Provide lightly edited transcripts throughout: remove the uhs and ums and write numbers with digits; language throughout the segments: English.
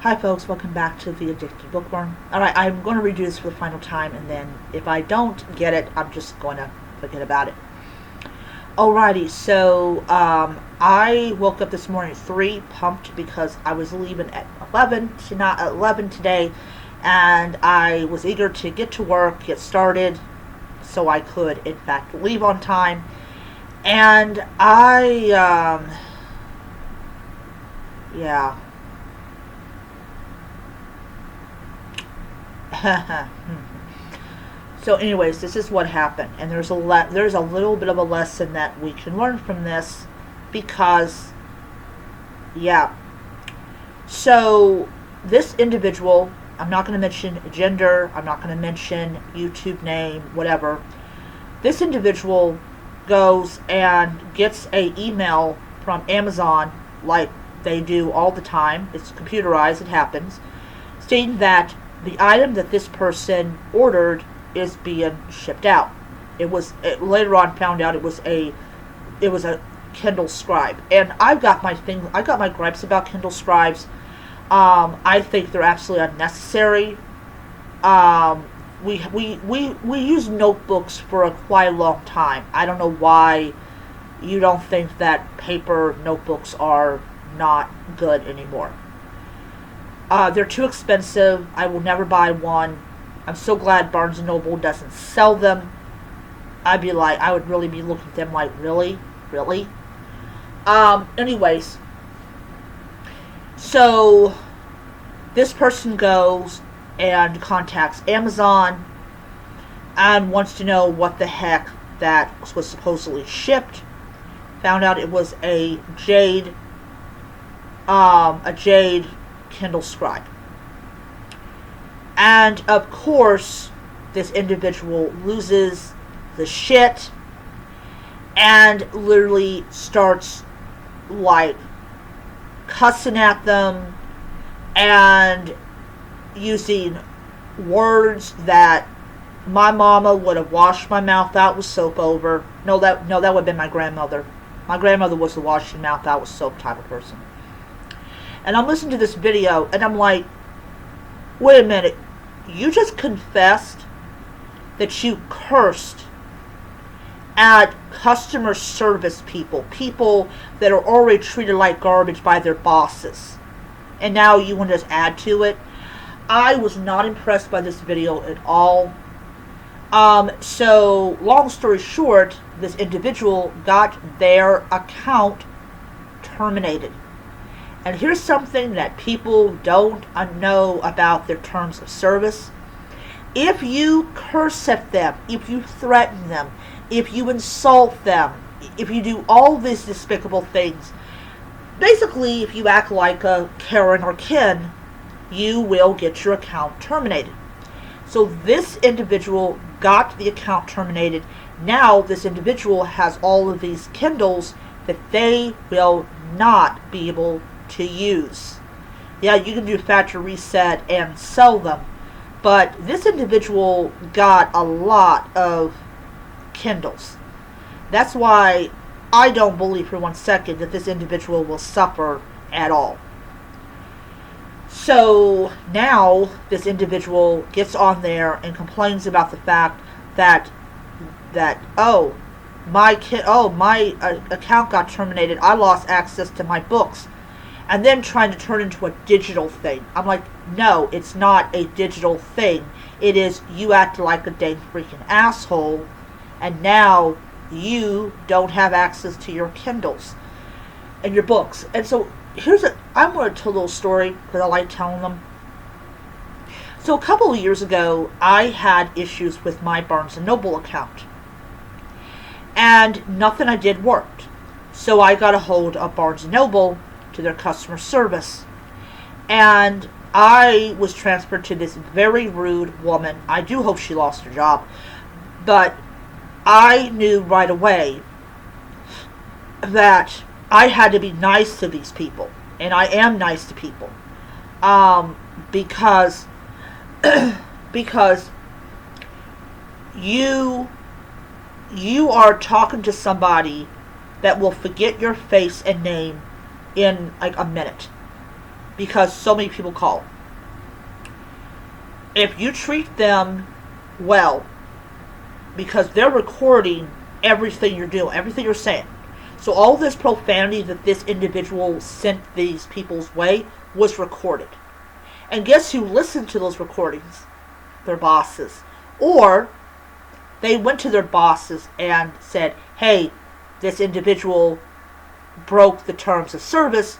Hi folks, welcome back to The Addicted Bookworm. Alright, I'm going to redo this for the final time, and then if I don't get it, I'm just going to forget about it. Alrighty, so I woke up this morning at 3, pumped because I was leaving at 11 today, and I was eager to get to work, get started, so I could, in fact, leave on time. And yeah. So anyways, this is what happened, and there's a little bit of a lesson that we can learn from this, because yeah. So this individual, I'm not going to mention gender, I'm not going to mention YouTube name, whatever. This individual goes and gets a email from Amazon, like they do all the time. It's computerized, it happens, stating that the item that this person ordered is being shipped out. Later on found out it was a Kindle Scribe, and I got my gripes about Kindle Scribes. I think they're absolutely unnecessary. We use notebooks for a quite long time. I don't know why you don't think that paper notebooks are not good anymore. They're too expensive. I will never buy one. I'm so glad Barnes & Noble doesn't sell them. I would really be looking at them like, really? Really? Anyways. So, this person goes and contacts Amazon and wants to know what the heck that was supposedly shipped. Found out it was a jade Kindle Scribe. And of course, this individual loses the shit and literally starts like cussing at them and using words that my mama would have washed my mouth out with soap over. No, that would have been my grandmother. My grandmother was the wash your mouth out with soap type of person. And I'm listening to this video, and I'm like, wait a minute, you just confessed that you cursed at customer service people that are already treated like garbage by their bosses, and now you want to just add to it? I was not impressed by this video at all. So, long story short, this individual got their account terminated. And here's something that people don't know about their terms of service. If you curse at them, if you threaten them, if you insult them, if you do all these despicable things, basically if you act like a Karen or Ken, you will get your account terminated. So this individual got the account terminated. Now this individual has all of these Kindles that they will not be able to use. Yeah, you can do factory reset and sell them, but this individual got a lot of Kindles. That's why I don't believe for 1 second that this individual will suffer at all. So now this individual gets on there and complains about the fact that my account got terminated. I lost access to my books. And then trying to turn into a digital thing. I'm like, no, it's not a digital thing. It is you act like a dang freaking asshole, and now you don't have access to your Kindles and your books. And so I'm going to tell a little story because I like telling them. So a couple of years ago, I had issues with my Barnes & Noble account, and nothing I did worked. So I got a hold of Barnes & Noble to their customer service, and I was transferred to this very rude woman. I do hope she lost her job, but I knew right away that I had to be nice to these people, and I am nice to people, because you are talking to somebody that will forget your face and name in like a minute. because so many people call. If you treat them well, because they're recording everything you're doing, everything you're saying. So all this profanity that this individual sent these people's way was recorded. And guess who listened to those recordings? Their bosses. Or they went to their bosses and said, hey, this individual broke the terms of service.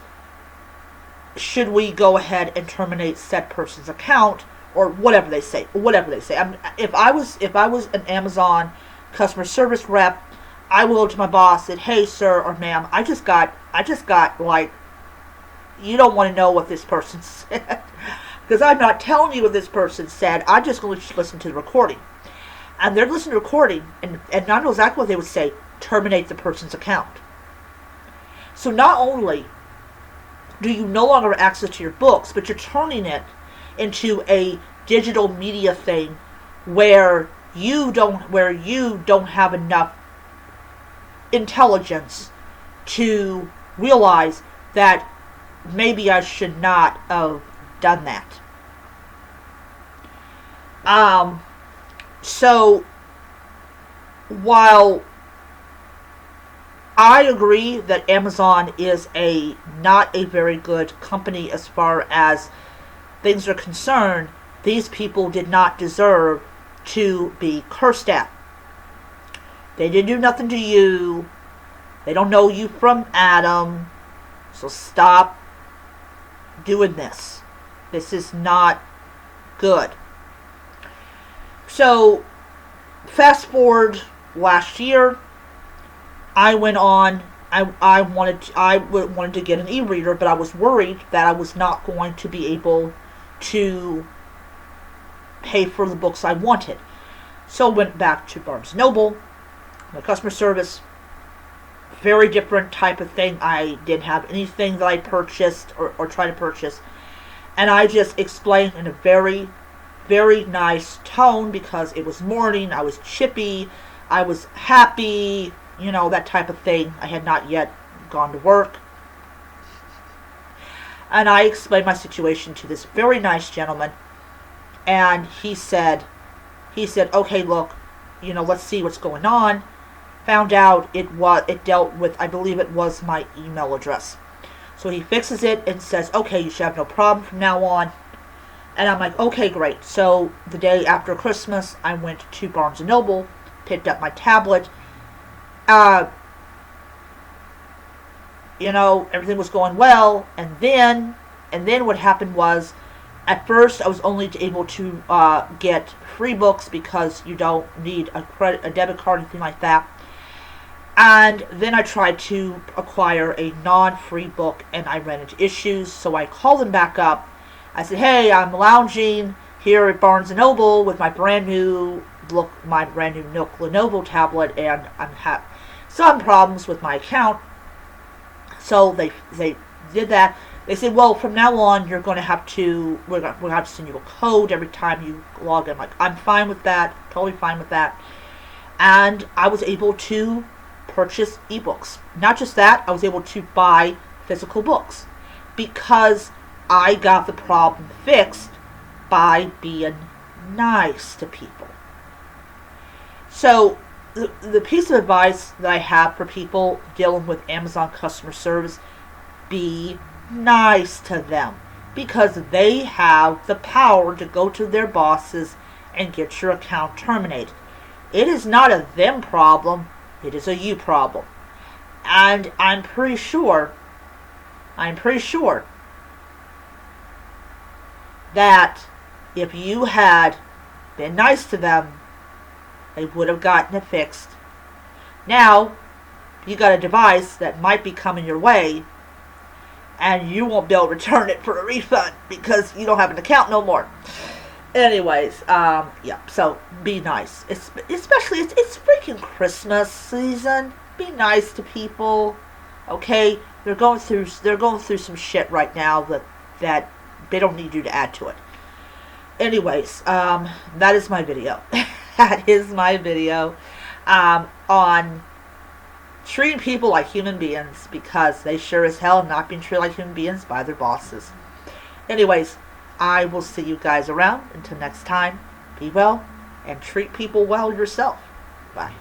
Should we go ahead and terminate said person's account? Or whatever they say. If I was an Amazon customer service rep, I will go to my boss and, hey, sir or ma'am, I just got like, you don't want to know what this person said. Because I'm not telling you what this person said. I'm just going to listen to the recording. And they're listening to the recording, and I know exactly what they would say: terminate the person's account. So not only do you no longer have access to your books, but you're turning it into a digital media thing where you don't have enough intelligence to realize that maybe I should not have done that. So while I agree that Amazon is not a very good company as far as things are concerned, these people did not deserve to be cursed at. They didn't do nothing to you. They don't know you from Adam. So stop doing this. This is not good. So fast forward last year, I went on. I wanted to get an e-reader, but I was worried that I was not going to be able to pay for the books I wanted. So I went back to Barnes & Noble, my customer service. Very different type of thing. I didn't have anything that I purchased or tried to purchase. And I just explained in a very, very nice tone, because it was morning, I was chippy, I was happy, that type of thing. I had not yet gone to work. And I explained my situation to this very nice gentleman. And he said, okay, look, let's see what's going on. Found out it dealt with, I believe it was my email address. So he fixes it and says, okay, you should have no problem from now on. And I'm like, okay, great. So the day after Christmas, I went to Barnes & Noble, picked up my tablet. Everything was going well. And then what happened was, at first I was only able to get free books because you don't need a debit card or anything like that. And then I tried to acquire a non-free book, and I ran into issues. So I called them back up. I said, hey, I'm lounging here at Barnes & Noble with my brand new Nook Lenovo tablet, and I'm having some problems with my account. So they did that. They said, well, from now on, we're going to have to send you a code every time you log in. I'm like, I'm fine with that, totally fine with that. And I was able to purchase ebooks. Not just that, I was able to buy physical books because I got the problem fixed by being nice to people. So the piece of advice that I have for people dealing with Amazon customer service: be nice to them, because they have the power to go to their bosses and get your account terminated. It is not a them problem, it is a you problem. And I'm pretty sure that if you had been nice to them, they would have gotten it fixed. Now, you got a device that might be coming your way, and you won't be able to return it for a refund because you don't have an account no more. Anyways, yeah, so be nice. Especially, it's freaking Christmas season. Be nice to people, okay? They're going through some shit right now that they don't need you to add to it. Anyways, that is my video. That is my video on treating people like human beings, because they sure as hell not being treated like human beings by their bosses. Anyways, I will see you guys around. Until next time, be well and treat people well yourself. Bye.